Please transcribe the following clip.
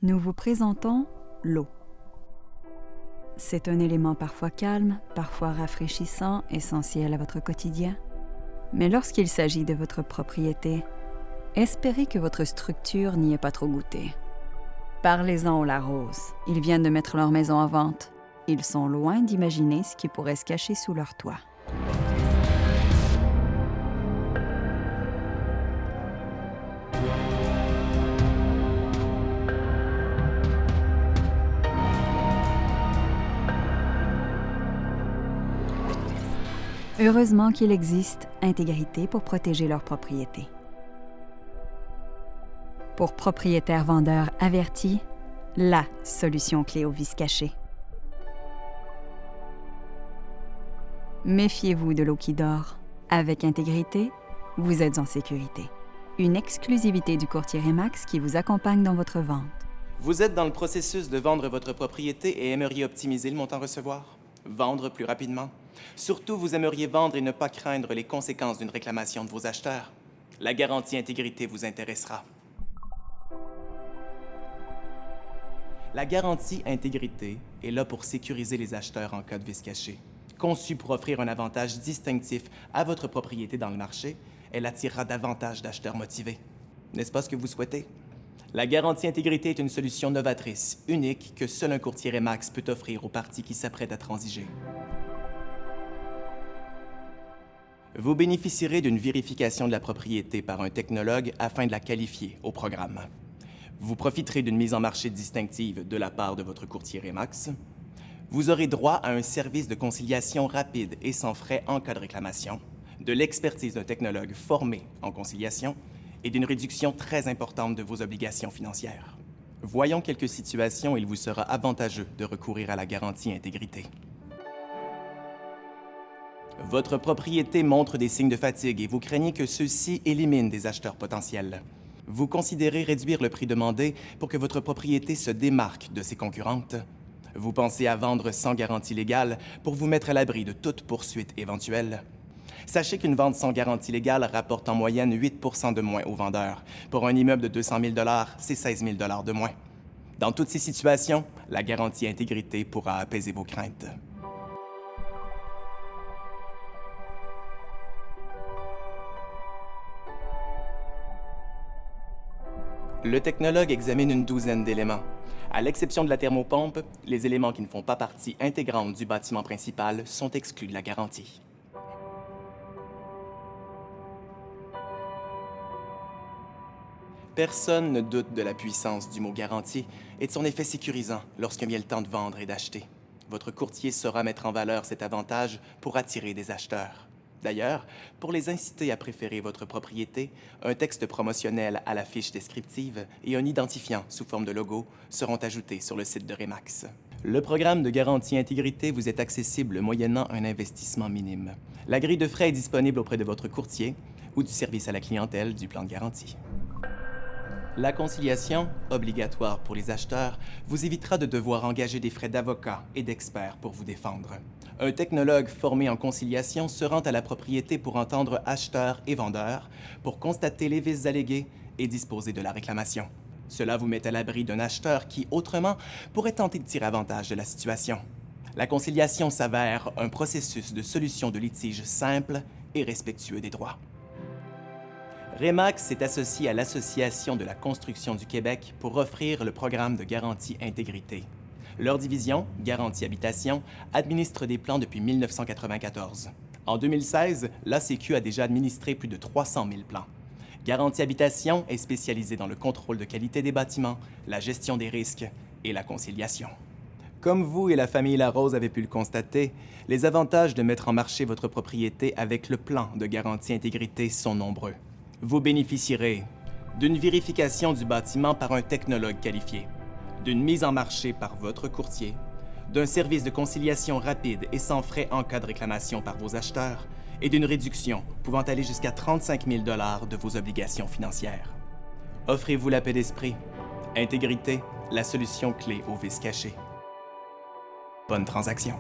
Nous vous présentons l'eau. C'est un élément parfois calme, parfois rafraîchissant, essentiel à votre quotidien. Mais lorsqu'il s'agit de votre propriété, espérez que votre structure n'y ait pas trop goûté. Parlez-en aux Larose. Ils viennent de mettre leur maison en vente. Ils sont loin d'imaginer ce qui pourrait se cacher sous leur toit. Heureusement qu'il existe Intégrité pour protéger leur propriété. Pour propriétaires vendeurs avertis, la solution clé au vice caché. Méfiez-vous de l'eau qui dort. Avec Intégrité, vous êtes en sécurité. Une exclusivité du courtier Remax qui vous accompagne dans votre vente. Vous êtes dans le processus de vendre votre propriété et aimeriez optimiser le montant à recevoir? Vendre plus rapidement? Surtout, vous aimeriez vendre et ne pas craindre les conséquences d'une réclamation de vos acheteurs. La garantie Intégrité vous intéressera. La garantie Intégrité est là pour sécuriser les acheteurs en cas de vice caché. Conçue pour offrir un avantage distinctif à votre propriété dans le marché, elle attirera davantage d'acheteurs motivés. N'est-ce pas ce que vous souhaitez? La garantie Intégrité est une solution novatrice, unique, que seul un courtier Remax peut offrir aux parties qui s'apprêtent à transiger. Vous bénéficierez d'une vérification de la propriété par un technologue afin de la qualifier au programme. Vous profiterez d'une mise en marché distinctive de la part de votre courtier Remax. Vous aurez droit à un service de conciliation rapide et sans frais en cas de réclamation, de l'expertise d'un technologue formé en conciliation et d'une réduction très importante de vos obligations financières. Voyons quelques situations où il vous sera avantageux de recourir à la garantie Intégrité. Votre propriété montre des signes de fatigue et vous craignez que ceux-ci éliminent des acheteurs potentiels. Vous considérez réduire le prix demandé pour que votre propriété se démarque de ses concurrentes. Vous pensez à vendre sans garantie légale pour vous mettre à l'abri de toute poursuite éventuelle. Sachez qu'une vente sans garantie légale rapporte en moyenne 8 % de moins aux vendeurs. Pour un immeuble de 200 000 $, c'est 16 000 $ de moins. Dans toutes ces situations, la garantie Intégrité pourra apaiser vos craintes. Le technologue examine une douzaine d'éléments. À l'exception de la thermopompe, les éléments qui ne font pas partie intégrante du bâtiment principal sont exclus de la garantie. Personne ne doute de la puissance du mot « garantie » et de son effet sécurisant lorsqu'il vient le temps de vendre et d'acheter. Votre courtier saura mettre en valeur cet avantage pour attirer des acheteurs. D'ailleurs, pour les inciter à préférer votre propriété, un texte promotionnel à la fiche descriptive et un identifiant sous forme de logo seront ajoutés sur le site de Remax. Le programme de garantie Intégrité vous est accessible moyennant un investissement minime. La grille de frais est disponible auprès de votre courtier ou du service à la clientèle du plan de garantie. La conciliation, obligatoire pour les acheteurs, vous évitera de devoir engager des frais d'avocat et d'experts pour vous défendre. Un technologue formé en conciliation se rend à la propriété pour entendre acheteurs et vendeurs, pour constater les vices allégués et disposer de la réclamation. Cela vous met à l'abri d'un acheteur qui, autrement, pourrait tenter de tirer avantage de la situation. La conciliation s'avère un processus de solution de litige simple et respectueux des droits. Remax s'est associé à l'Association de la construction du Québec pour offrir le programme de garantie Intégrité. Leur division, Garantie Habitation, administre des plans depuis 1994. En 2016, l'ACQ a déjà administré plus de 300 000 plans. Garantie Habitation est spécialisée dans le contrôle de qualité des bâtiments, la gestion des risques et la conciliation. Comme vous et la famille Larose avez pu le constater, les avantages de mettre en marché votre propriété avec le plan de garantie Intégrité sont nombreux. Vous bénéficierez d'une vérification du bâtiment par un technologue qualifié, d'une mise en marché par votre courtier, d'un service de conciliation rapide et sans frais en cas de réclamation par vos acheteurs et d'une réduction pouvant aller jusqu'à 35 000 $ de vos obligations financières. Offrez-vous la paix d'esprit. Intégrité, la solution clé au vice caché. Bonne transaction.